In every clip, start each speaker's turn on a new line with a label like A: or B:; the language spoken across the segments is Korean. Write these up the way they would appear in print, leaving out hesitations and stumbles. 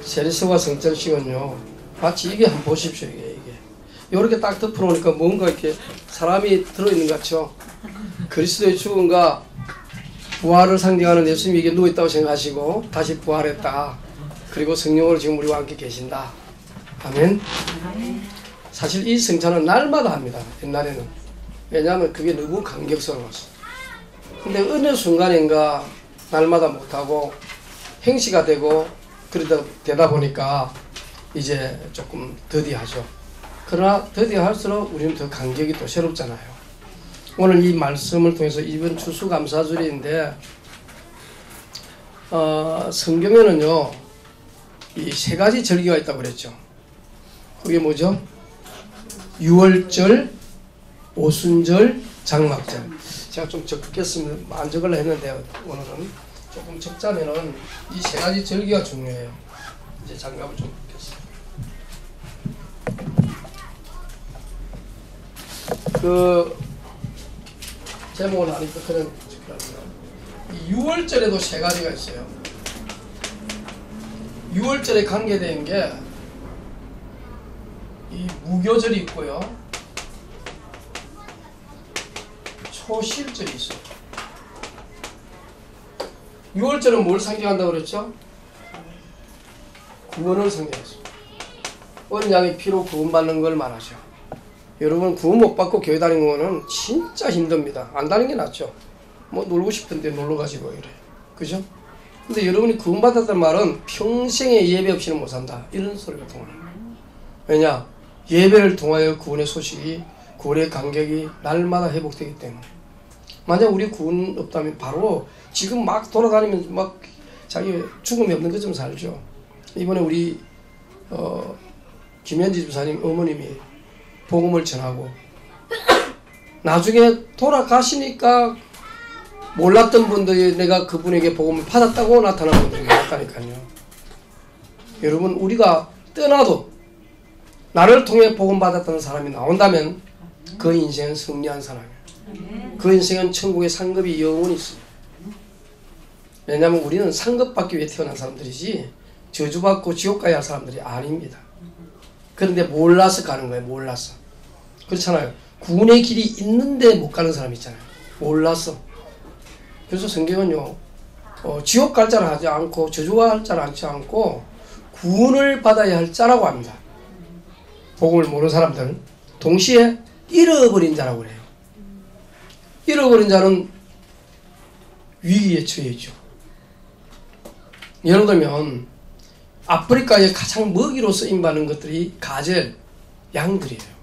A: 세리서와 성찬식은요, 마치 이게 한번 보십시오. 이게 이렇게 딱 덮어놓으니까 뭔가 이렇게 사람이 들어있는 것 같죠. 그리스도의 죽음과 부활을 상징하는 예수님이 이게 누워있다고 생각하시고 다시 부활했다. 그리고 성령으로 지금 우리와 함께 계신다. 아멘. 사실 이 성찬은 날마다 합니다. 옛날에는. 왜냐하면 그게 너무 감격스러웠어. 근데 어느 순간인가 날마다 못하고 행시가 되고 되다 보니까 이제 조금 더디하죠. 그러나 더디할수록 우리는 더 간격이 또 새롭잖아요. 오늘 이 말씀을 통해서 이번 추수감사절인데 성경에는요 이 세 가지 절기가 있다고 그랬죠. 그게 뭐죠? 유월절, 오순절, 장막절. 제가 좀 적겠으면 안 적으려 했는데 오늘은 조금 적자면은 이 세 가지 절기가 중요해요. 이제 장갑을 좀 벗겠습니다. 그 제목은 아니까 그냥 이 6월절에도 세 가지가 있어요. 6월절에 관계된 게 이 무교절이 있고요, 초실절이 있어요. 6월절은 뭘 상징한다고 그랬죠? 구원을 상징했어요. 어린 양의 피로 구원받는 걸 말하죠. 여러분 구원 못 받고 교회 다니는 거는 진짜 힘듭니다. 안 다니는 게 낫죠. 뭐 놀고 싶은데 놀러 가시고 이래. 그죠? 근데 여러분이 구원 받았다는 말은 평생에 예배 없이는 못 산다. 이런 소리가 통하는 거예요. 왜냐? 예배를 통하여 구원의 소식이, 구원의 간격이 날마다 회복되기 때문에. 만약 우리 구원 없다면 바로 지금 막 돌아다니면서 막 자기 죽음이 없는 것처럼 살죠. 이번에 우리 김현지 집사님 어머님이 복음을 전하고 나중에 돌아가시니까 몰랐던 분들이 내가 그분에게 복음을 받았다고 나타나는 분들이 많다니까요. 여러분 우리가 떠나도 나를 통해 복음 받았다는 사람이 나온다면 그 인생은 승리한 사람이에요. 그 인생은 천국의 상급이 영원히 있어요. 왜냐하면 우리는 상급받기 위해 태어난 사람들이지 저주받고 지옥 가야 할 사람들이 아닙니다. 그런데 몰라서 가는 거예요. 몰라서. 그렇잖아요. 구원의 길이 있는데 못 가는 사람 있잖아요. 몰라서. 그래서 성경은요 지옥 갈 자를 하지 않고 저주할 자를 하지 않고 구원을 받아야 할 자라고 합니다. 복음을 모르는 사람들 동시에 잃어버린 자라고 그래요. 잃어버린 자는 위기에 처해 있죠. 예를 들면 아프리카에 가장 먹이로 쓰임받는 것들이 가젤, 양들이에요.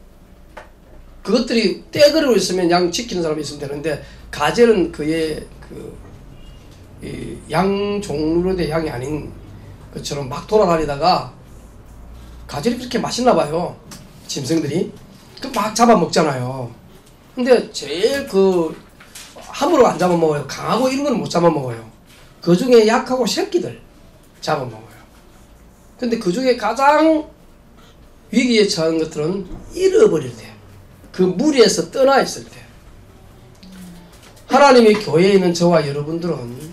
A: 그것들이 떼거리로 있으면 양 지키는 사람이 있으면 되는데 가젤은 그의 양 종류로 된 양이 아닌 것처럼 막 돌아다니다가 가젤이 그렇게 맛있나 봐요. 짐승들이. 그 막 잡아먹잖아요. 근데 제일 함부로 안 잡아먹어요. 강하고 이런 건 못 잡아먹어요. 그 중에 약하고 새끼들 잡아먹어요. 근데 그 중에 가장 위기에 처한 것들은 잃어버릴 때, 그 무리에서 떠나 있을 때. 하나님의 교회에 있는 저와 여러분들은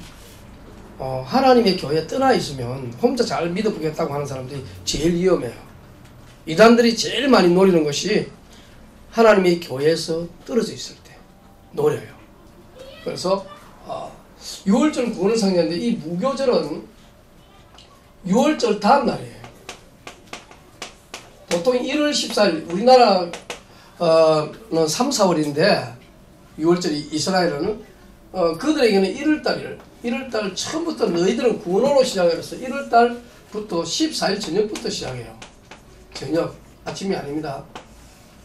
A: 하나님의 교회에 떠나 있으면 혼자 잘 믿어보겠다고 하는 사람들이 제일 위험해요. 이단들이 제일 많이 노리는 것이 하나님의 교회에서 떨어져 있을 때 노려요. 그래서 6월절 구원을 상징하는데 이 무교절은 6월절 다음 날이에요. 보통 1월 14일 우리나라는 3, 4월인데 6월절이 이스라엘은 그들에게는 1월달 처음부터 너희들은 구원으로 시작해서 1월달부터 14일 저녁부터 시작해요. 저녁, 아침이 아닙니다.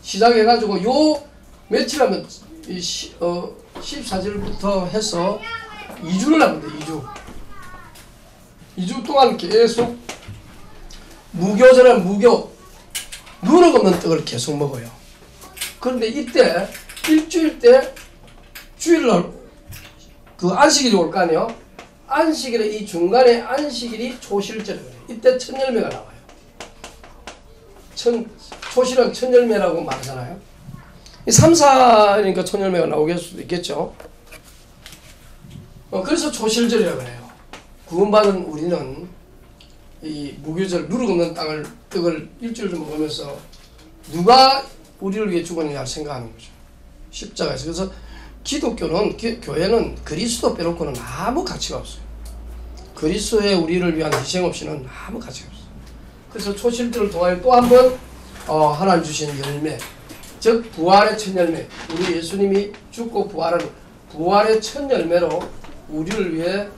A: 시작해가지고 요 며칠 하면 14절부터 해서 2주를 합니다. 2주 동안 계속 무교절은 무교, 눈을 없는 떡을 계속 먹어요. 그런데 이때 일주일 때 주일날 그 안식일이 올 거 아니에요. 안식일에 이 중간에 안식일이 초실절이에요. 이때 첫 열매가 나와요. 초실은 첫 열매라고 말하잖아요. 3, 4니까 첫 열매가 나오게 수도 있겠죠. 그래서 초실절이라고 해요. 구원받은 우리는 이 무교절 누룩 없는 떡을 일주일 먹으면서 누가 우리를 위해 죽었느냐 생각하는 거죠. 십자가에서. 그래서 기독교는 교회는 그리스도 빼놓고는 아무 가치가 없어요. 그리스도의 우리를 위한 희생 없이는 아무 가치가 없어요. 그래서 초실들을 통하여 또 한 번 하나님 주신 열매, 즉 부활의 첫 열매, 우리 예수님이 죽고 부활의 첫 열매로 우리를 위해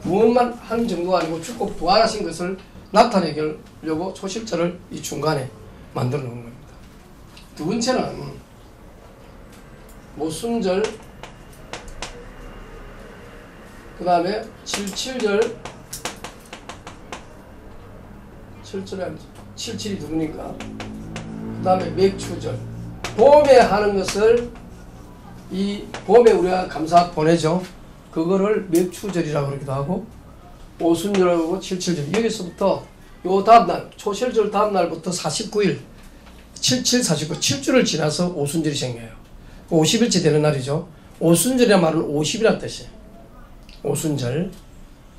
A: 구원만 한 정도가 아니고 죽고 부활하신 것을 나타내려고 초실절을 이 중간에 만들어 놓은 겁니다. 두 번째는 모순절, 그 다음에 77절, 77이 누구니까? 그 다음에 맥추절. 봄에 하는 것을 이 봄에 우리가 감사 보내죠. 그거를 맥추절이라고 그러기도 하고 오순절하고 77절. 여기서부터 요 다음날 초실절 다음날부터 49일 77, 49, 7주를 지나서 오순절이 생겨요. 50일째 되는 날이죠. 오순절이란 말은 50이란 뜻이에요. 오순절.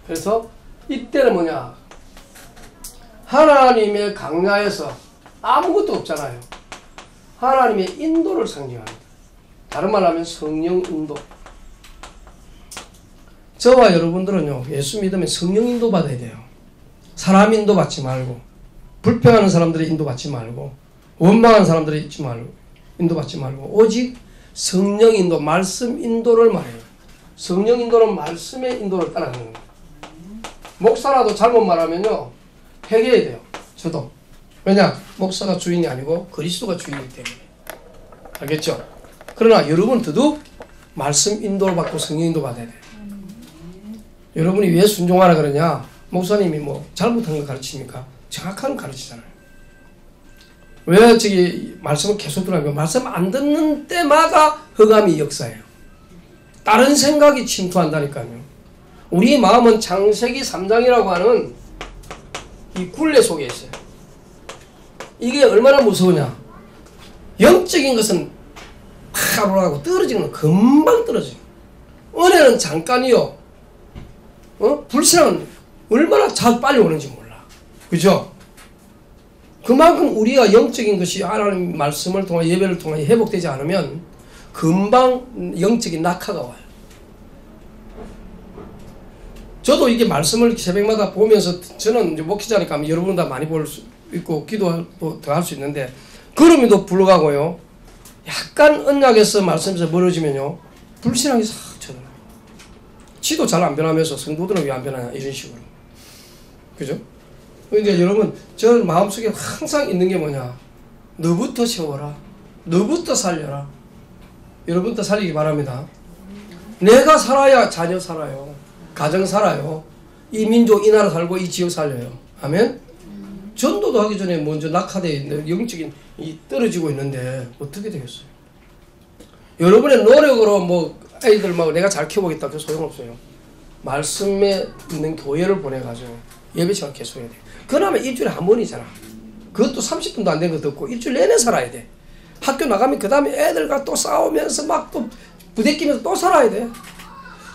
A: 그래서 이때는 뭐냐? 하나님의 강야에서 아무것도 없잖아요. 하나님의 인도를 상징합니다. 다른 말로 하면 성령 인도. 저와 여러분들은요, 예수 믿으면 성령 인도 받아야 돼요. 사람 인도 받지 말고, 불평하는 사람들의 인도 받지 말고, 원망하는 사람들의 인도 받지 말고, 오직 성령 인도, 말씀 인도를 말해요. 성령 인도는 말씀의 인도를 따라가는 거예요. 목사라도 잘못 말하면요, 회개해야 돼요. 저도. 왜냐? 목사가 주인이 아니고 그리스도가 주인이기 때문에. 알겠죠? 그러나 여러분 더더욱 말씀 인도를 받고 성령 인도 받아야 돼요. 여러분이 왜 순종하라 그러냐? 목사님이 뭐 잘못한 거 가르칩니까? 정확한 거 가르치잖아요. 왜 저기 말씀을 계속 들으면 말씀 안 듣는 때마다 흑암이 역사해요. 다른 생각이 침투한다니까요. 우리 마음은 창세기 3장이라고 하는 이 굴레 속에 있어요. 이게 얼마나 무서우냐? 영적인 것은 팍 올라가고 떨어지는 건 금방 떨어져요. 은혜는 잠깐이요. 불신앙은 얼마나 빨리 오는지 몰라. 그죠? 그만큼 우리가 영적인 것이 하나님 말씀을 통해 예배를 통해 회복되지 않으면 금방 영적인 낙하가 와요. 저도 이게 말씀을 새벽마다 보면서 저는 이제 목회자니까 여러분 다 많이 볼 수 있고 기도도 더 할 수 있는데 그럼에도 불구하고요. 약간 언약에서 말씀에서 멀어지면요. 불신앙이 싹 쳐들어요. 지도 잘 안 변하면서 성도들은 왜 안 변하냐 이런 식으로. 그죠? 그러니까 여러분 저 마음속에 항상 있는 게 뭐냐. 너부터 세워라. 너부터 살려라. 여러분부터 살리기 바랍니다. 내가 살아야 자녀 살아요. 가정 살아요. 이 민족, 이 나라 살고 이 지역 살려요. 아멘? 전도도 하기 전에 먼저 낙하되어 있는 영적인 이 떨어지고 있는데 어떻게 되겠어요? 여러분의 노력으로 뭐 애들 막 내가 잘 키워보겠다 그 소용없어요. 말씀에 있는 교회를 보내가지고 예배 시간 계속 해야 돼. 그러면 일주일에 한 번이잖아. 그것도 30분도 안 된 거 듣고 일주일 내내 살아야 돼. 학교 나가면 그 다음에 애들과 또 싸우면서 막 또 부대끼면서 또 살아야 돼.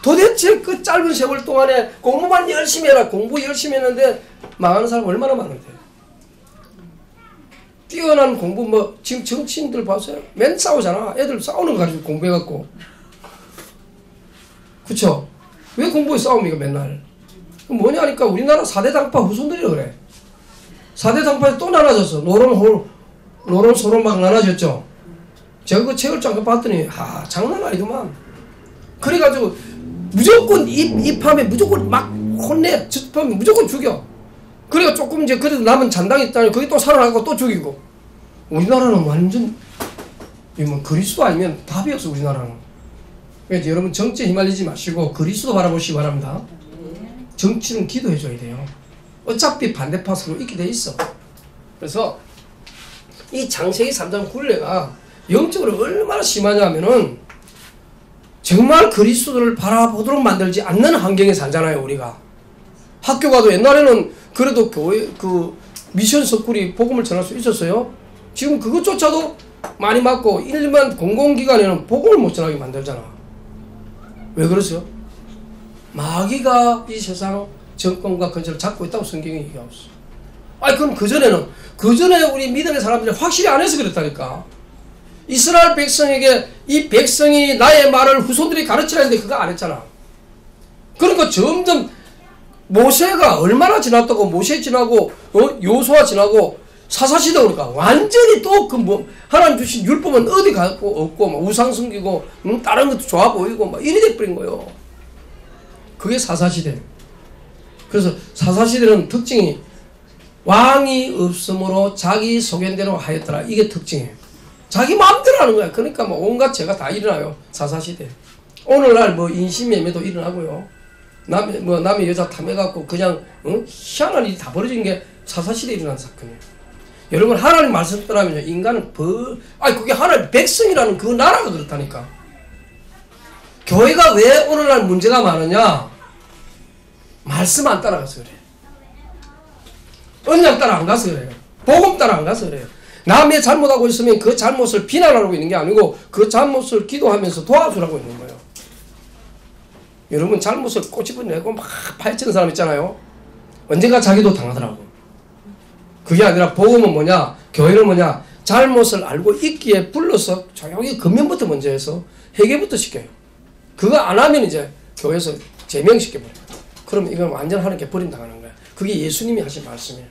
A: 도대체 그 짧은 세월 동안에 공부만 열심히 해라. 공부 열심히 했는데 망하는 사람 얼마나 많은데. 뛰어난 공부 뭐 지금 정치인들 봐서요. 맨 싸우잖아. 애들 싸우는 거 가지고 공부해갖고. 그쵸? 왜 공부에 싸웁니까 맨날? 뭐냐 하니까 우리나라 4대 당파 후손들이라 그래. 4대 당파에 또 나눠졌어. 노론 소론 막 나눠졌죠. 제가 그 책을 잠깐 봤더니 장난 아니더만. 그래가지고 무조건 입하면 무조건 막 혼내. 접하면 무조건 죽여. 그래가 조금 이제 그래도 남은 잔당이 있다니 거기 또 살아나고 또 죽이고. 우리나라는 완전 이건 그리스도 아니면 답이 없어 우리나라는. 그래서 여러분 정치에 휘말리지 마시고 그리스도 바라보시기 바랍니다. 정치는 기도해줘야 돼요. 어차피 반대파 서로 있게 돼 있어. 그래서 이 창세기 3장 굴레가 영적으로 얼마나 심하냐면은 정말 그리스도를 바라보도록 만들지 않는 환경에 살잖아요 우리가. 학교 가도 옛날에는 그래도 교회 그 미션 석굴이 복음을 전할 수 있었어요. 지금 그것조차도 많이 맞고 일반 공공기관에는 복음을 못 전하게 만들잖아. 왜 그러세요? 마귀가 이 세상 정권과 근처를 잡고 있다고 성경이 얘기하고 있어. 아니 그럼 그전에 우리 믿음의 사람들이 확실히 안 해서 그랬다니까. 이스라엘 백성에게 이 백성이 나의 말을 후손들이 가르치라 했는데 그거 안 했잖아. 그러니까 점점 모세가 얼마나 지났다고, 모세 지나고 요수아 지나고 사사시대 오니까 완전히 또 그 뭐 하나님 주신 율법은 어디 갖고 없고 막 우상 숨기고 다른 것도 좋아 보이고 막 이래 돼버린 거예요. 그게 사사시대. 그래서 사사시대는 특징이 왕이 없으므로 자기 소견대로 하였더라. 이게 특징이에요. 자기 마음대로 하는 거야. 그러니까 뭐 온갖 죄가 다 일어나요. 사사시대. 오늘날 뭐 인신매매도 일어나고요. 남의 여자 탐해갖고 그냥 희한한 일이 다 벌어진 게 사사시대에 일어난 사건이에요. 여러분 하나님 말씀 떠나면요 인간은 그게 하나님 백성이라는 그 나라가 그렇다니까. 교회가 왜 오늘날 문제가 많으냐? 말씀 안 따라가서 그래. 언약 따라 안 가서 그래요. 복음 따라 안 가서 그래요. 남의 잘못하고 있으면 그 잘못을 비난하고 있는 게 아니고 그 잘못을 기도하면서 도와주라고 있는 거예요. 여러분 잘못을 꼬집어내고 막 파헤치는 사람 있잖아요. 언젠가 자기도 당하더라고. 그게 아니라 복음은 뭐냐? 교회는 뭐냐? 잘못을 알고 있기에 불러서 조용히 근면부터 먼저 해서 회개부터 시켜요. 그거 안 하면 이제 교회에서 제명시켜버려요. 그러면 이건 완전 하나님께 버림당하는 거야. 그게 예수님이 하신 말씀이에요.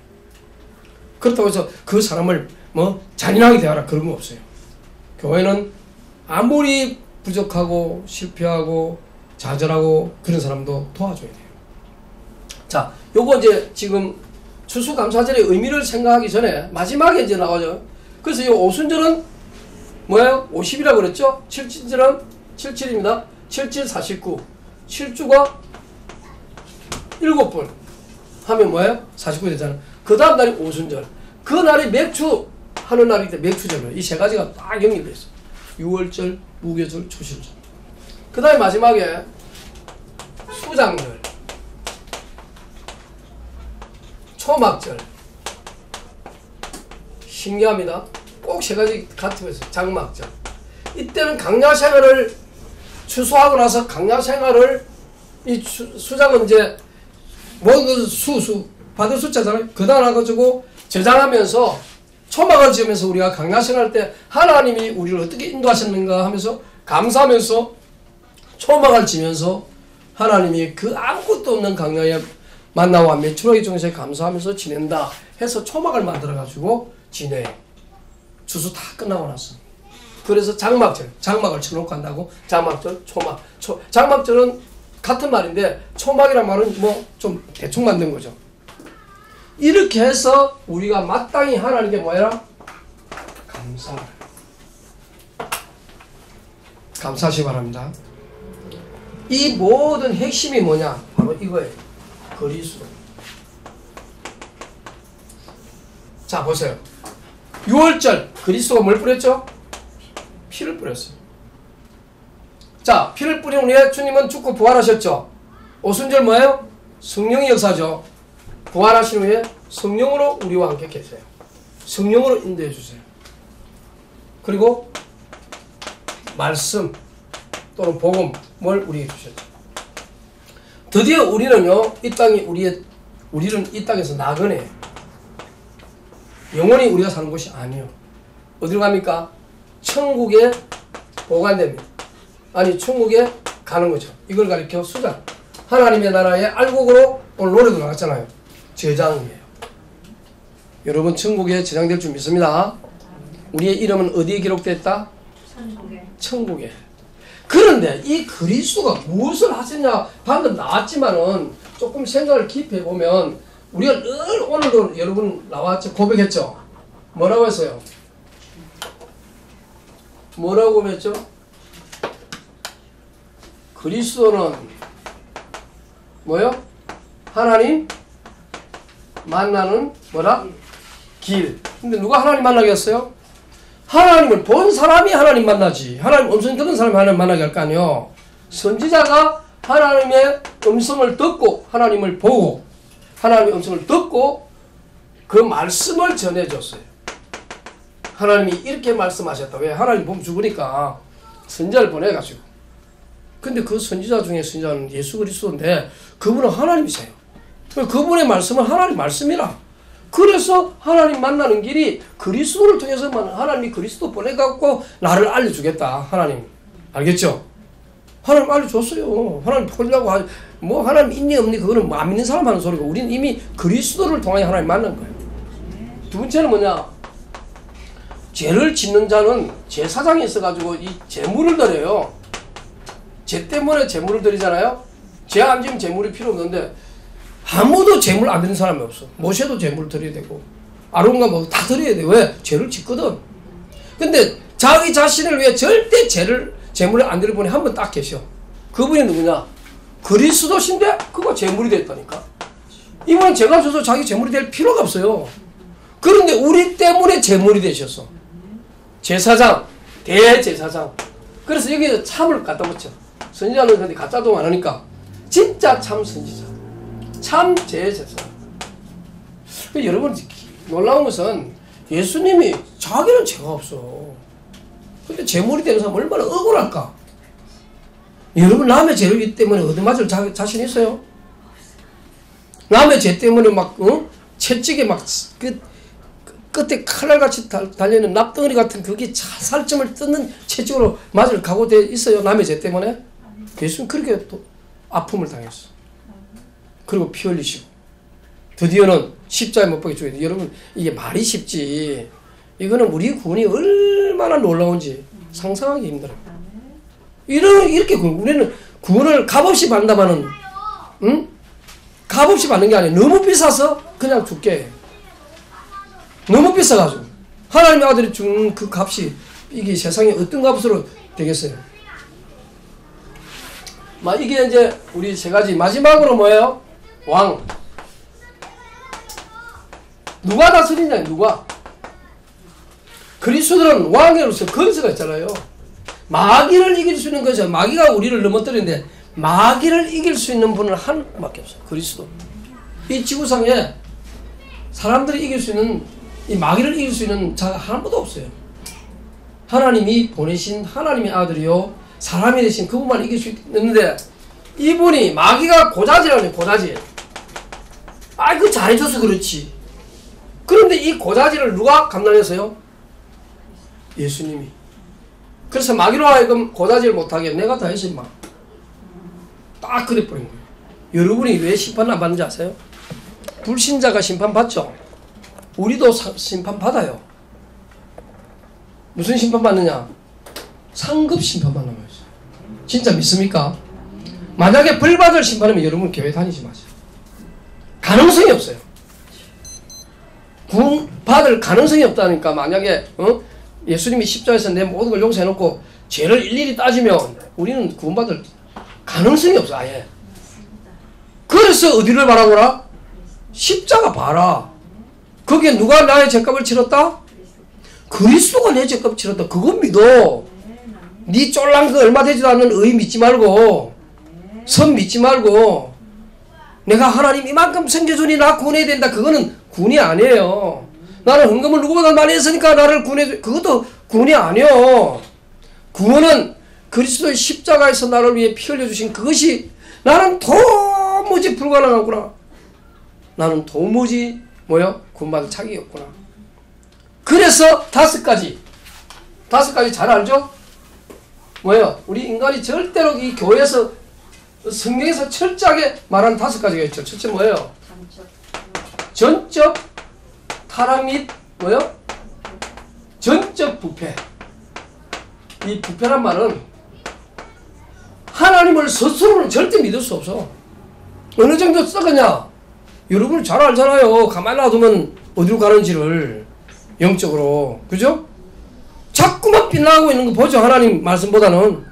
A: 그렇다고 해서 그 사람을 뭐 잔인하게 대하라 그런 거 없어요. 교회는 아무리 부족하고 실패하고 좌절하고 그런 사람도 도와줘야 돼요. 자, 요거 이제 지금 추수감사절의 의미를 생각하기 전에 마지막에 이제 나오죠. 그래서 이 오순절은 뭐예요? 50이라고 그랬죠? 77절은 77입니다. 77, 49. 7주가 7번 하면 뭐예요? 49 되잖아요. 그 다음 날이 오순절. 그 날이 맥주 하는 날이기 때문에 맥주절이에요. 이 세 가지가 딱 연결되어 있어요. 6월절, 무교절, 초실절. 그 다음에 마지막에 수장절, 초막절. 신기합니다. 꼭 세 가지 같은 있어요. 장막절. 이때는 강야생활을 추수하고 나서 강야생활을 이 수장은 이제 그 받을 숫자잖아요. 그다 나가지고 저장하면서 초막을 지으면서 우리가 강야생활 때 하나님이 우리를 어떻게 인도하셨는가 하면서 감사하면서 초막을 지면서 하나님이 그 아무것도 없는 강야에 만나와 메추라기 중에서 감사하면서 지낸다 해서 초막을 만들어가지고 지내. 추수 다 끝나고 나서. 그래서 장막절, 장막을 쳐놓고 한다고 장막절, 초막. 장막절은 같은 말인데 초막이란 말은 뭐 좀 대충 만든 거죠. 이렇게 해서 우리가 마땅히 하나님께 뭐해라? 감사하시기 바랍니다. 이 모든 핵심이 뭐냐? 바로 이거예요. 그리스도. 자 보세요. 6월절 그리스도가 뭘 뿌렸죠? 피를 뿌렸어요. 자 피를 뿌린 후에 주님은 죽고 부활하셨죠. 오순절 뭐예요? 성령의 역사죠. 부활하신 후에 성령으로 우리와 함께 계세요. 성령으로 인도해 주세요. 그리고 말씀 또는 복음을 우리에게 주셨죠. 드디어 우리는요 이 땅이 우리는 이 땅에서 나그네. 영원히 우리가 사는 곳이 아니에요. 어디로 갑니까? 천국에 보관됩니다. 아니 천국에 가는 거죠. 이걸 가리켜 수장. 하나님의 나라의 알곡으로 오늘 노래도 나왔잖아요. 저장이에요. 여러분 천국에 저장될 줄 믿습니다. 우리의 이름은 어디에 기록됐다? 천국에. 그런데 이 그리스도가 무엇을 하셨냐 방금 나왔지만은 조금 생각을 깊이 해보면 우리가 늘 오늘도 여러분 나왔죠. 고백했죠. 뭐라고 했어요? 뭐라고 고백했죠? 그리스도는 뭐요? 하나님 만나는 뭐라? 길. 근데 누가 하나님 만나게 했어요? 하나님을 본 사람이 하나님 만나지. 하나님 음성 듣는 사람이 하나님 만나게 할 거 아니에요. 선지자가 하나님의 음성을 듣고 하나님을 보고 하나님의 음성을 듣고 그 말씀을 전해줬어요. 하나님이 이렇게 말씀하셨다. 왜? 하나님 보면 죽으니까 선지자를 보내가지고. 근데 그 선지자 중에 선지자는 예수 그리스도인데 그분은 하나님이세요. 그분의 말씀은 하나님 말씀이라. 그래서 하나님 만나는 길이 그리스도를 통해서만, 하나님이 그리스도 보내갖고 나를 알려주겠다. 하나님. 알겠죠? 하나님 알려줬어요. 하나님 보려고 뭐 하나님 있니 없니 그거는 뭐 안 믿는 사람 하는 소리고, 우리는 이미 그리스도를 통해 하나님 만난 거예요. 두 번째는 뭐냐? 죄를 짓는 자는 제사장이 있어가지고 이 제물을 드려요. 죄 때문에 제물을 드리잖아요. 죄 안 지면 제물이 필요 없는데 아무도 제물 안 드리는 사람이 없어. 모세도 제물을 드려야 되고 아론과 뭐 다 드려야 돼. 왜? 죄를 짓거든. 근데 자기 자신을 위해 절대 제물을 안 드리는 분이 한 분 딱 계셔. 그분이 누구냐? 그리스도신데 그거 제물이 됐다니까. 이분은 죄가 없어서 자기 제물이 될 필요가 없어요. 그런데 우리 때문에 제물이 되셨어. 제사장, 대제사장. 그래서 여기서 참을 갖다 붙여. 선지자는 근데 가짜도 많으니까 진짜 참 선지자, 참 제사장. 여러분 놀라운 것은 예수님이 자기는 죄가 없어. 근데 제물이 되는 사람 얼마나 억울할까? 여러분 남의 죄를 때문에 얻어맞을 자신 있어요? 남의 죄 때문에 막 채찍에 막 끝에 칼날같이 달려있는 납덩어리 같은 그게 살점을 뜯는 채찍으로 맞을 각오돼 있어요? 남의 죄 때문에? 예수는 그렇게 또 아픔을 당했어. 그리고 피 흘리시고 드디어는 십자가에 못 박혀 죽어야 돼. 여러분 이게 말이 쉽지, 이거는 우리 구원이 얼마나 놀라운지 상상하기 힘들어요. 이렇게 우리는 구원을 값없이 받는다마는, 응? 값없이 받는 게 아니에요. 너무 비싸서 그냥 죽게 해. 너무 비싸가지고 하나님의 아들이 준 그 값이 이게 세상에 어떤 값으로 되겠어요? 이게 이제 우리 세 가지. 마지막으로 뭐예요? 왕. 누가 다스리냐? 누가? 그리스도는 왕으로서 건세가 있잖아요. 마귀를 이길 수 있는 것이죠. 마귀가 우리를 넘어뜨리는데 마귀를 이길 수 있는 분은 한 분밖에 없어요. 그리스도. 이 지구상에 사람들이 이길 수 있는, 이 마귀를 이길 수 있는 자가 하나도 없어요. 하나님이 보내신 하나님의 아들이요 사람이 되신 그분만 이길 수 있는데, 이분이 마귀가 고자질하네. 고자질. 그 잘해줘서 그렇지. 그런데 이 고자질을 누가 감당했어요? 예수님이. 그래서 마귀로 하여금 고자질 못하게 내가 다 했지 막. 딱 그래버린 거예요. 여러분이 왜 심판 안 받는지 아세요? 불신자가 심판받죠? 우리도 심판받아요. 무슨 심판받느냐? 상급 심판받는 거예요. 진짜 믿습니까? 만약에 벌받을 심판하면 여러분 교회 다니지 마세요. 가능성이 없어요. 구원받을 가능성이 없다니까. 만약에 예수님이 십자가에서 내 모든 걸 용서해놓고 죄를 일일이 따지면 우리는 구원받을 가능성이 없어. 아예. 그래서 어디를 바라보라? 십자가 봐라. 거기에 누가 나의 죄값을 치렀다? 그리스도가 내 죄값을 치렀다. 그거 믿어. 네 쫄랑 그 얼마 되지도 않는 의 믿지 말고, 선 믿지 말고, 내가 하나님 이만큼 섬겨주니 나 구원해야 된다. 그거는 구원이 아니에요. 나는 헌금을 누구보다 많이 했으니까 나를 구원해줘. 그것도 구원이 아니에요. 구원은 그리스도의 십자가에서 나를 위해 피 흘려주신 그것이 나는 도무지 불가능하구나. 나는 도무지 구원받을 자격이 없구나. 그래서 다섯 가지 잘 알죠? 우리 인간이 절대로 이 교회에서 성경에서 철저하게 말하는 다섯 가지가 있죠. 첫째 뭐예요? 전적 타락 및 전적 부패. 이 부패란 말은 하나님을 스스로는 절대 믿을 수 없어. 어느 정도 썩었냐? 여러분 잘 알잖아요. 가만히 놔두면 어디로 가는지를, 영적으로. 그죠? 자꾸만 빛나고 있는 거 보죠. 하나님 말씀보다는.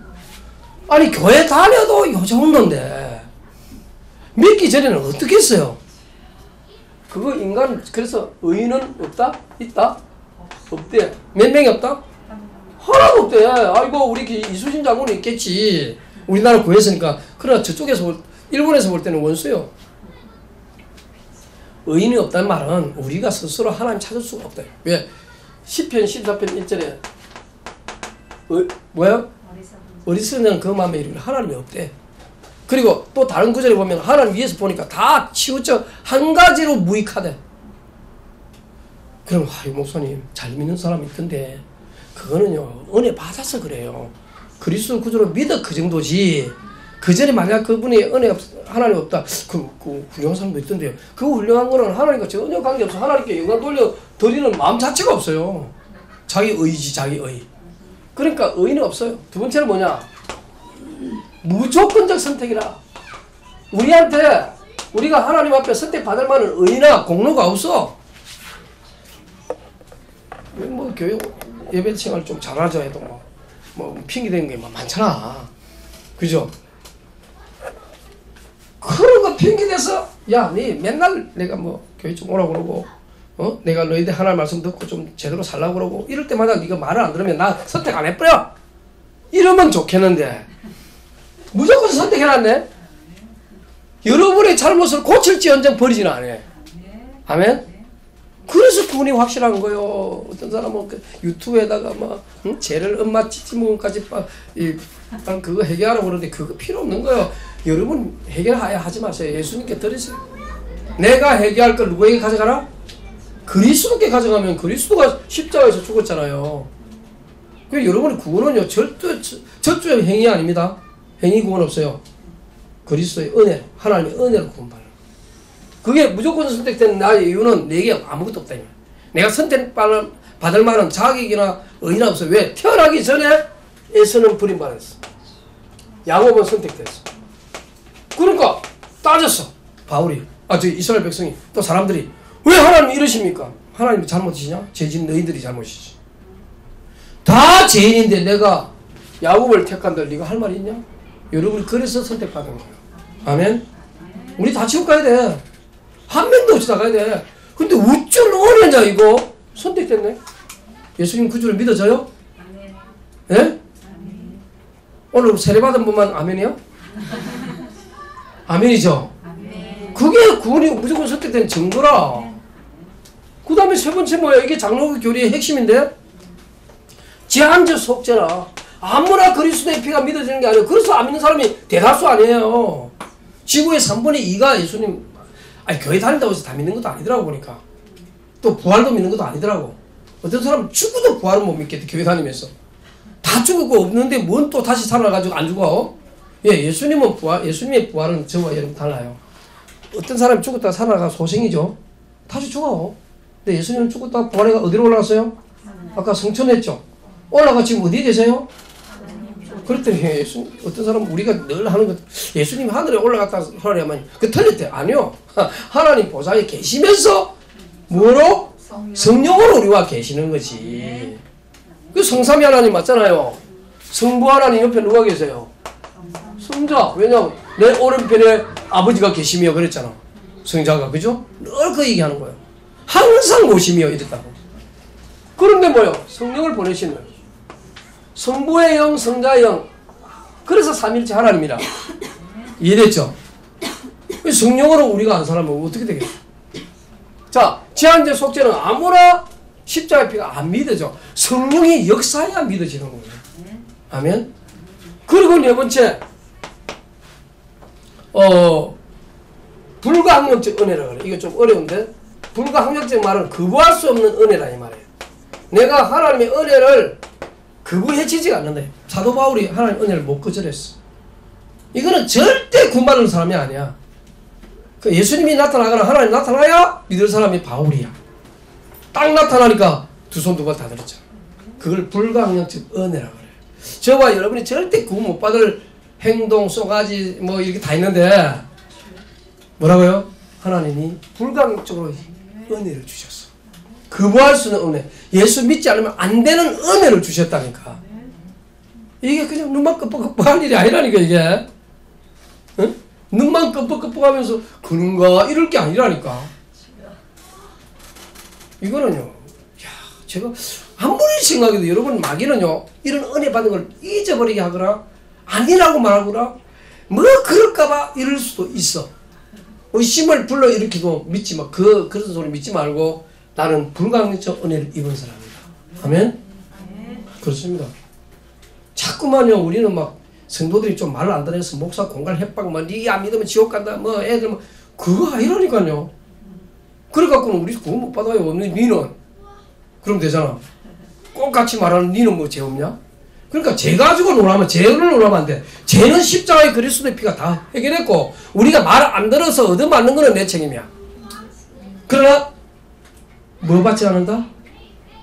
A: 아니 교회 다녀도 요즘 놈인데 믿기 전에는 어떻게 했어요? 그거 인간. 그래서 의인은 없다? 있다? 없대. 몇 명이 없다? 하나도 없대. 아이고 우리 이수진 장군이 있겠지. 우리나라 구했으니까. 그러나 저쪽에서 일본에서 볼 때는 원수요. 의인이 없다는 말은 우리가 스스로 하나님 찾을 수가 없다. 왜? 시편 14편 1절에 뭐야? 어리석은 그 마음에 이르기를 하나님이 없대. 그리고 또 다른 구절에 보면 하나님 위에서 보니까 다 치우쳐 한 가지로 무익하대. 그럼 이 목사님 잘 믿는 사람이 있던데 그거는요 은혜 받아서 그래요. 그리스도 구주로 믿어 그 정도지. 그 전에 만약 그분이 은혜 하나님 없다 그 훌륭한 사람도 있던데요. 그 훌륭한 거는 하나님과 전혀 관계없어. 하나님께 영광 돌려 드리는 마음 자체가 없어요. 자기 의지 자기 의. 그러니까 의는 없어요. 두 번째는 뭐냐, 무조건적 선택이라. 우리한테 우리가 하나님 앞에 선택받을 만한 의나 공로가 없어. 뭐 교육 예배 생활 좀 잘하자 해도 뭐 핑계대는 게 많잖아. 그죠? 그런 거 핑계대서 야, 니 맨날 내가 뭐 교회 좀 오라고 그러고 내가 너희들 하나님 말씀 듣고 좀 제대로 살라고 그러고 이럴 때마다 네가 말을 안 들으면 나 선택 안 해버려. 이러면 좋겠는데 무조건 선택해놨네. 여러분의 잘못을 고칠지언정 버리지는 않아. 아멘? 그래서 구원이 확실한 거요. 어떤 사람은 그 유튜브에다가 막 죄를 엄마 찌찌무까지 그거 해결하라고 그러는데 그거 필요 없는 거예요. 여러분 해결하야 하지 마세요. 예수님께 드리세요. 내가 해결할 걸 누구에게 가져가라? 그리스도께 가져가면 그리스도가 십자가에서 죽었잖아요. 그래서 여러분의 구원은요 저주의 행위 아닙니다. 행위 구원 없어요. 그리스도의 은혜, 하나님의 은혜로 구원받는. 그게 무조건 선택된 나의 이유는 내게 아무것도 없다. 내가 선택받을 만한 자격이나 의의나 없어. 왜? 태어나기 전에 에서는 버림받았어. 야곱은 선택됐어. 그러니까 따졌어. 바울이. 저 이스라엘 백성이 또 사람들이 왜 하나님 이러십니까? 하나님이 잘못이냐? 죄진 너희들이 잘못이지. 다 죄인인데 내가 야곱을 택한들 네가 할 말이 있냐? 여러분이 그래서 선택받은 거예요. 아멘? 우리 다 지옥 가야 돼. 한 명도 없이 다 가야 돼. 근데 어쩔 은혜냐 이거? 선택됐네. 예수님 구주를 믿어져요? 예? 오늘 세례받은 분만 아멘이요? 아멘이죠? 그게 구원이 무조건 선택된 증거라. 그 다음에 세 번째 뭐야? 이게 장로교 교리의 핵심인데 제한적 속죄라. 아무나 그리스도의 피가 믿어지는 게 아니에요. 그래서 안 믿는 사람이 대다수 아니에요. 지구의 3분의 2가 예수님 교회 다닌다고 해서 다 믿는 것도 아니더라고. 보니까 또 부활도 믿는 것도 아니더라고. 어떤 사람은 죽어도 부활은 못 믿겠대. 교회 다니면서 다 죽었고 없는데 뭔 또 다시 살아가지고 안 죽어? 예수님은 예수님의 부활은 저와 여러분 달라요. 어떤 사람이 죽었다가 살아가 소생이죠. 다시 죽어. 근데 예수님은 죽었다가 부활해가 어디로 올라갔어요? 아까 성천했죠. 올라가 지금 어디에 계세요? 그랬더니 어떤 사람은 우리가 늘 하는 것, 예수님이 하늘에 올라갔다 소리하면 그 틀렸대. 아니요. 하나님 보좌에 계시면서 뭐로? 성령으로 우리와 계시는 거지. 그 성삼위 하나님 맞잖아요. 성부 하나님 옆에 누가 계세요? 성자. 왜냐면 내 오른편에 아버지가 계시며 그랬잖아. 성자가. 그죠? 늘 그 얘기하는 거예요. 항상 오시며 이랬다고. 그런데 뭐요? 성령을 보내시는 거예요. 성부의 영, 성자의 영. 그래서 삼일체 하나님이라. 이해됐죠? 성령으로 우리가 안 살면 어떻게 되겠어? 자, 제한적 속죄는 아무나 십자가의 피가 안 믿어져. 성령이 역사해야 믿어지는 거예요. 아멘? 그리고 네 번째, 불가항력적 은혜라 그래. 이거 좀 어려운데, 불가항력적 말은 거부할 수 없는 은혜라 이 말이에요. 내가 하나님의 은혜를 거부해지지가 않는다. 사도 바울이 하나님의 은혜를 못 거절했어. 이거는 절대 구원받는 사람이 아니야. 그 예수님이 나타나거나 하나님 나타나야 믿을 사람이 바울이야. 딱 나타나니까 두 손 두 발 다 들었잖아. 그걸 불가항력적 은혜라 그래. 저와 여러분이 절대 구원 못 받을 행동, 쏘가지 뭐 이렇게 다 있는데 뭐라고요? 하나님이 불가항력적으로 은혜를 주셨어. 거부할 수 있는 은혜. 예수 믿지 않으면 안 되는 은혜를 주셨다니까. 이게 그냥 눈만 끔뻑끔뻑한 일이 아니라니까 이게. 응? 눈만 끔뻑끔뻑하면서 그런가 이럴 게 아니라니까. 이거는요. 야, 제가 아무리 생각해도 여러분 마귀는요. 이런 은혜 받은 걸 잊어버리게 하거나 아니라고 말하거나 뭐 그럴까봐 이럴 수도 있어. 의심을 불러일으키고 믿지 마. 그런 소리 믿지 말고 나는 불가항력적 은혜를 입은 사람이다. 아멘? 그렇습니다. 자꾸만요 우리는 막 성도들이 좀 말을 안 들어서 목사 공갈 협박 뭐 니 안 믿으면 지옥 간다 뭐 애들 뭐 그거 아니라니까요. 그래갖고는 우리 구원 못 받아요. 니는 그럼 되잖아. 꼭 같이 말하는 니는 뭐 죄 없냐? 그러니까 죄 가지고 놀라면 죄를 놀라면 안 돼. 죄는 십자가의 그리스도의 피가 다 해결했고 우리가 말을 안 들어서 얻어맞는 거는 내 책임이야. 그러나 뭐 받지 않는다?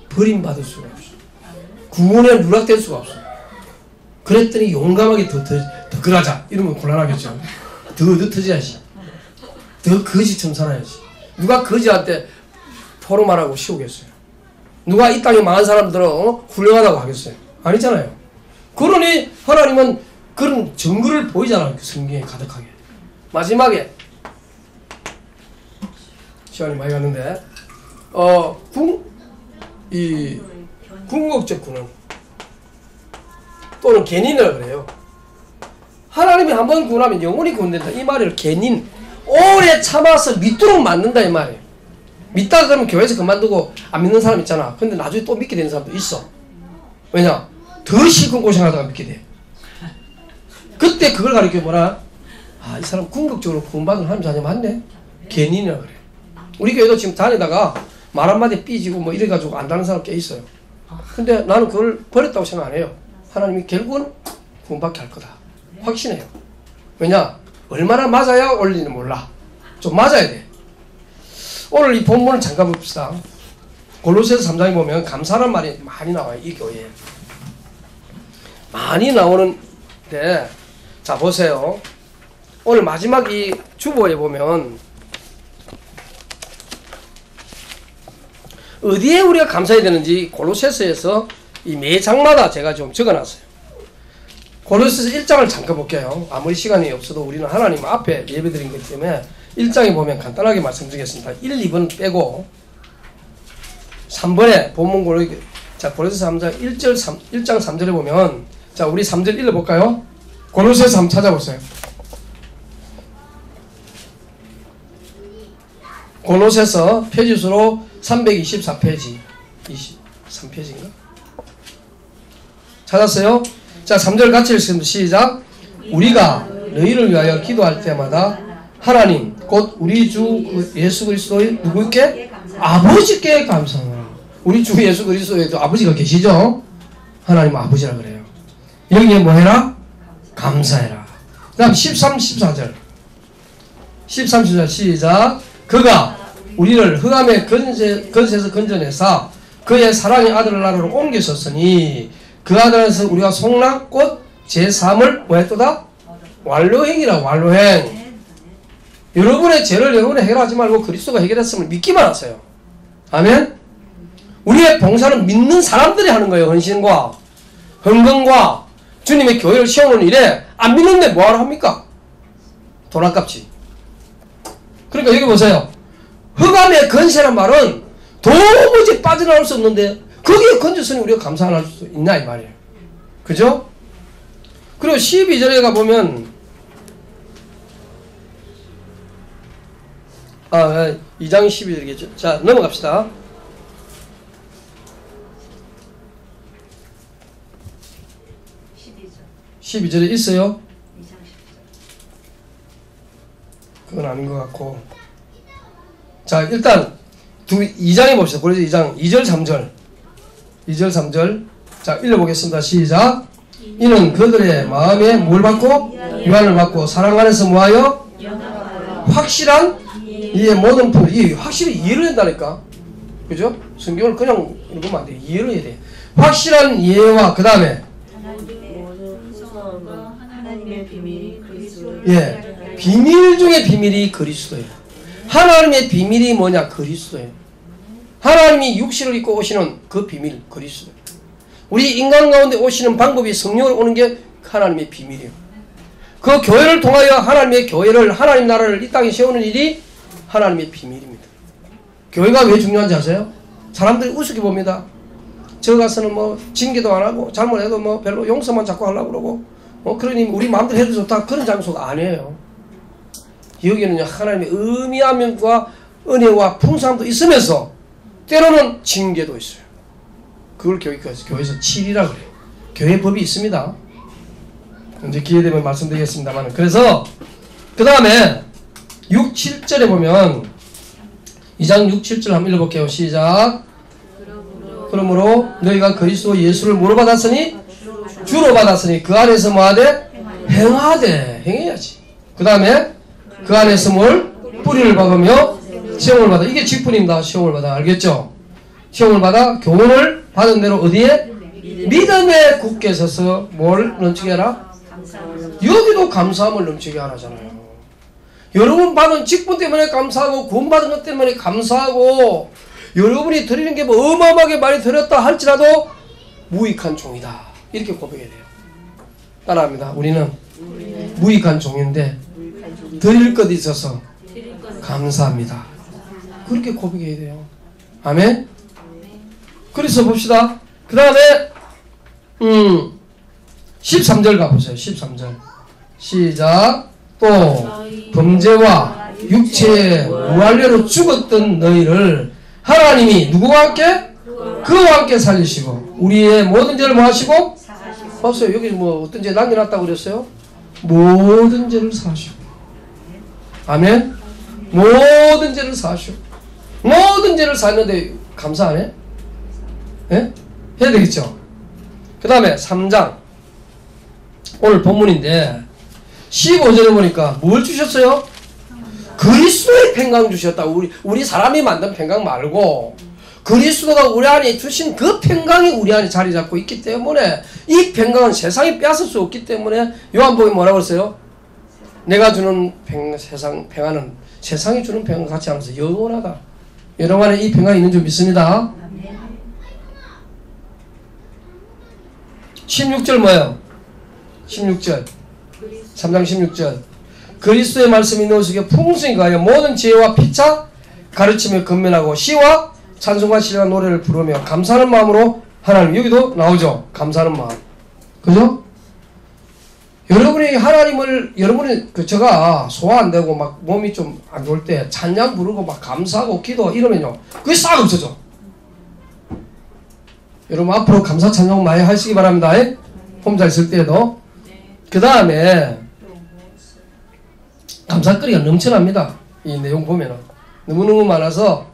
A: 버림받을 수가 없어. 구원에 누락될 수가 없어. 그랬더니 용감하게 더 그러자 이러면 곤란하겠죠. 더 터져야지. 더 거지처럼 살아야지. 누가 거지한테 포로 말하고 쉬우겠어요? 누가 이 땅에 망한 사람들은 훌륭하다고 하겠어요? 아니잖아요. 그러니 하나님은 그런 증거를 보이잖아요. 그 성경에 가득하게. 마지막에 시간이 많이 갔는데 궁극적 군은 또는 견인이라고 그래요. 하나님이 한번 구원하면 영원히 구원된다. 이 말을 견인, 오래 참아서 믿도록 만든다 이 말이에요. 믿다가 그러면 교회에서 그만두고 안 믿는 사람 있잖아. 근데 나중에 또 믿게 되는 사람도 있어. 왜냐? 더 실컷 고생하다가 믿게 돼. 그때 그걸 가리켜 뭐라? 아, 이 사람 궁극적으로 구원받은 하나님 자녀 맞네? 견인이라고 그래. 우리 교회도 지금 다니다가 말 한마디 삐지고 뭐 이래가지고 안 다는 사람 꽤 있어요. 근데 나는 그걸 버렸다고 생각 안 해요. 하나님이 결국은 구원받게 할 거다. 확신해요. 왜냐? 얼마나 맞아야 올리는 몰라. 좀 맞아야 돼. 오늘 이 본문을 잠깐 봅시다. 골로새서 3장에 보면 감사란 말이 많이 나와요. 이 교회에. 많이 나오는데 자 보세요. 오늘 마지막 이 주보에 보면 어디에 우리가 감사해야 되는지 골로새서에서 이 매 장마다 제가 좀 적어놨어요. 골로새서 1장을 잠깐 볼게요. 아무리 시간이 없어도 우리는 하나님 앞에 예배드린 거기 때문에 1장에 보면 간단하게 말씀드리겠습니다. 1, 2번 빼고 3번에 본문 골로새서 3장 1장 3절에 보면 자 우리 3절 읽어볼까요? 골로새서 한번 찾아보세요. 골로새서 페이지수로 324페이지 23페이지인가? 찾았어요? 자 3절 같이 읽습니다. 시작. 우리가 너희를 위하여 기도할 때마다 하나님 곧 우리 주 예수 그리스도의 누구께? 아버지께 감사하노라. 우리 주 예수 그리스도에도 아버지가 계시죠? 하나님 아버지라 그래요. 여기에 뭐 해라? 감사해라. 그 다음 13, 14절 13, 14절 시작. 그가 우리를 흑암의 건세에서 건져내사 그의 사랑의 아들을 나라로 옮기셨으니 그 아들 안에서 우리가 속락 곧 제3을 뭐 했도다? 완료행이라. 완료행. 여러분의 죄를 여러분이 해결하지 말고 그리스도가 해결했음을 믿기만 하세요. 아멘. 우리의 봉사는 믿는 사람들이 하는 거예요. 헌신과 헌금과 주님의 교회를 세우는 일에 안 믿는데 뭐하러 합니까? 돈 아깝지. 그러니까 여기 보세요. 흑암의 건세란 말은 도무지 빠져나올 수 없는데 거기에 건졌으니 우리가 감사 안 할 수 있나 이 말이에요. 그죠? 그리고 12절에 가보면 2장 12절이겠죠. 자 넘어갑시다. 12절에 있어요? 그건 아닌 것 같고. 자 일단 2장에 봅시다. 그래서 2장 2절 3절 2절 3절 자 읽어보겠습니다. 시작. 이는 그들의 마음에 뭘 받고? 유한을 받고 사랑 안에서 뭐하여? 확실한 이해 모든 이 확실히 이해를 한다니까. 그죠? 성경을 그냥 읽으면 안 돼. 이해를 해야 돼. 확실한 이해와 그 다음에
B: 하나님의 비밀이 그리스도예요.
A: 예, 비밀 중에 비밀이 그리스도예요. 하나님의 비밀이 뭐냐? 그리스도예요. 하나님이 육신을 입고 오시는 그 비밀 그리스도. 우리 인간 가운데 오시는 방법이 성령으로 오는 게 하나님의 비밀이에요. 그 교회를 통하여 하나님의 교회를 하나님 나라를 이 땅에 세우는 일이 하나님의 비밀입니다. 교회가 왜 중요한지 아세요? 사람들이 우습게 봅니다. 저 가서는 뭐 징계도 안 하고 잘못해도 뭐 별로 용서만 자꾸 하려고 그러고 그러니 우리 마음대로 해도 좋다 그런 장소가 아니에요. 여기는 하나님의 의미함과 은혜와 풍성함도 있으면서 때로는 징계도 있어요. 그걸 교회에서 칠이라고 그래요. 교회 법이 있습니다. 이제 기회되면 말씀드리겠습니다만. 그래서 그 다음에 6, 7절에 보면 2장 6, 7절 한번 읽어볼게요. 시작. 그러므로 너희가 그리스도 예수를 뭐로 받았으니? 주로 받았으니 그 안에서 뭐하되? 행하되. 행해야지. 그 다음에 그 안에서 뭘? 뿌리를 박으며 시험을 받아. 이게 직분입니다. 시험을 받아. 알겠죠? 시험을 받아 교훈을 받은 대로 어디에? 믿음에 굳게 서서 뭘 넘치게 하라? 여기도 감사함을 넘치게 하라잖아요. 여러분 받은 직분 때문에 감사하고 구원 받은 것 때문에 감사하고 여러분이 드리는 게 뭐 어마어마하게 많이 드렸다 할지라도 무익한 종이다. 이렇게 고백해야 돼요. 따라합니다. 우리는 무익한 종인데 드릴 것 있어서 감사합니다. 그렇게 고백해야 돼요. 아멘. 그래서 봅시다. 그 다음에 13절 가보세요. 13절 시작. 또 범죄와 육체의 무할례로 죽었던 너희를 하나님이 누구와 함께? 그와 함께 살리시고 우리의 모든 죄를 뭐 하시고? 봤어요. 여기 뭐 어떤 죄 남겨놨다고 그랬어요? 모든 죄를 사하시고. 아멘. 모든 죄를 사하시고. 모든 죄를 사했는데 감사 안 해? 예? 해야 되겠죠? 그 다음에 3장 오늘 본문인데 15절에 보니까 뭘 주셨어요? 그리스도의 평강 주셨다. 우리 사람이 만든 평강 말고 그리스도가 우리 안에 주신 그 평강이 우리 안에 자리 잡고 있기 때문에 이 평강은 세상이 빼앗을 수 없기 때문에 요한복음에 뭐라고 했어요? 내가 주는 평안은 세상이 주는 평강 같이 하면서 영원하다. 여러분 안에 이 평강이 있는 줄 믿습니다. 16절 뭐예요? 16절 3장 16절 그리스도의 말씀이 너희 속에 풍성히 가하여 모든 지혜와 피차 가르치며 건면하고 시와 찬송과 시와 노래를 부르며 감사하는 마음으로 하나님. 여기도 나오죠. 감사하는 마음. 그죠? 여러분이 하나님을 여러분이 제가 소화 안 되고 막 몸이 좀 안 좋을 때 찬양 부르고 막 감사하고 기도 이러면요 그게 싹 없어져. 여러분 앞으로 감사 찬양 많이 하시기 바랍니다. 혼자 있을 때에도. 그 다음에 감사거리가 넘쳐납니다. 이 내용 보면은 너무너무 많아서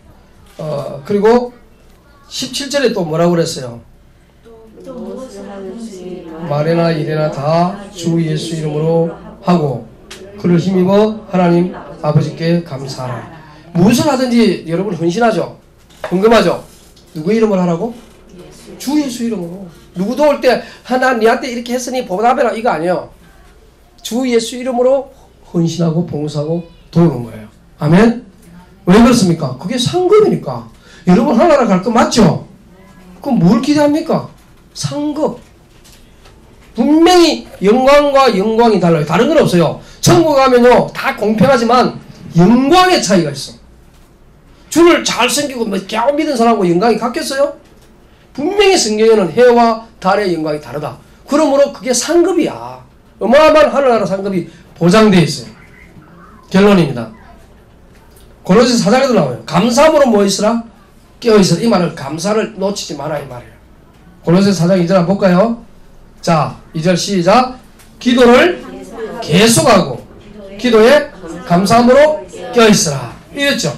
A: 그리고 17절에 또 뭐라고 그랬어요? 말이나 일이나 다 주 예수 이름으로 하고 그를 힘입어 하나님 아버지께 감사하라. 무엇을 하든지 여러분 헌신하죠? 헌금하죠? 누구 이름을 하라고? 주 예수 이름으로. 누구도 올 때 하나 니한테 이렇게 했으니 보답해라 이거 아니에요. 주 예수 이름으로 헌신하고 봉사하고 도우는 거예요. 아멘? 왜 그렇습니까? 그게 상급이니까. 여러분 하나라 갈 거 맞죠? 그럼 뭘 기대합니까? 상급. 분명히 영광과 영광이 달라요. 다른 건 없어요. 천국 가면요 다 공평하지만 영광의 차이가 있어. 주를 잘 섬기고 겨우 믿은 사람하고 영광이 같겠어요? 분명히 성경에는 해와 달의 영광이 다르다. 그러므로 그게 상급이야. 어마어마한 하늘나라 상급이 보장되어 있어요. 결론입니다. 고린도서 4장에도 나와요. 감사함으로 뭐 있으라? 깨어있으라. 이 말은 감사를 놓치지 마라 이 말이에요. 고린도서 4장 2절 한번 볼까요? 자 2절 시작. 기도를 계속하고 기도에 감사함으로 깨어있으라. 이랬죠.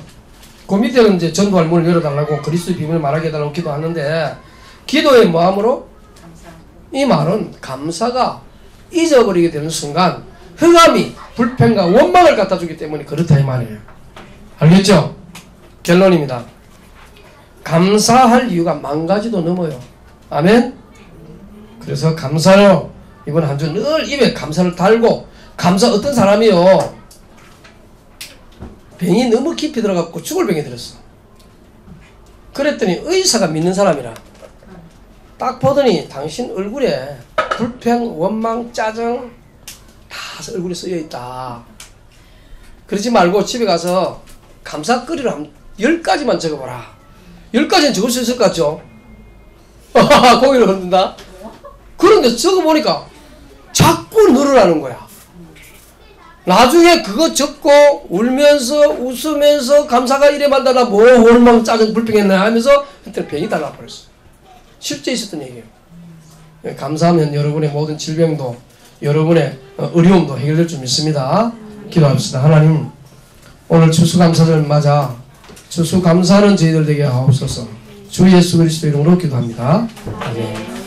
A: 그 밑에는 이제 전도할 문을 열어달라고 그리스도의 비밀을 말하게 해달라고 기도하는데 기도의 뭐함으로? 이 말은 감사가 잊어버리게 되는 순간 흑암이 불평과 원망을 갖다 주기 때문에 그렇다 이 말이에요. 알겠죠? 결론입니다. 감사할 이유가 10,000가지도 넘어요. 아멘? 그래서 감사로 이번 한 주 늘 입에 감사를 달고 감사 어떤 사람이요 병이 너무 깊이 들어갔고 죽을 병이 들었어. 그랬더니 의사가 믿는 사람이라 딱 보더니 당신 얼굴에 불평, 원망, 짜증 다 얼굴에 쓰여있다. 그러지 말고 집에 가서 감사거리를 한 10가지만 적어봐라. 10가지는 적을 수 있을 것 같죠? 고개를 흔든다. 그런데 적어보니까 자꾸 늘어나는 거야. 나중에 그거 적고 울면서 웃으면서 감사가 이래 만다나 뭐 원망 짜증 불평했나 하면서 그때 병이 달라버렸어. 실제 있었던 얘기예요. 감사하면 여러분의 모든 질병도 여러분의 어려움도 해결될 줄 믿습니다. 기도합시다. 하나님, 오늘 추수감사절 맞아 추수감사하는 저희들 되게 하옵소서. 주 예수 그리스도 이름으로 기도합니다. 아멘.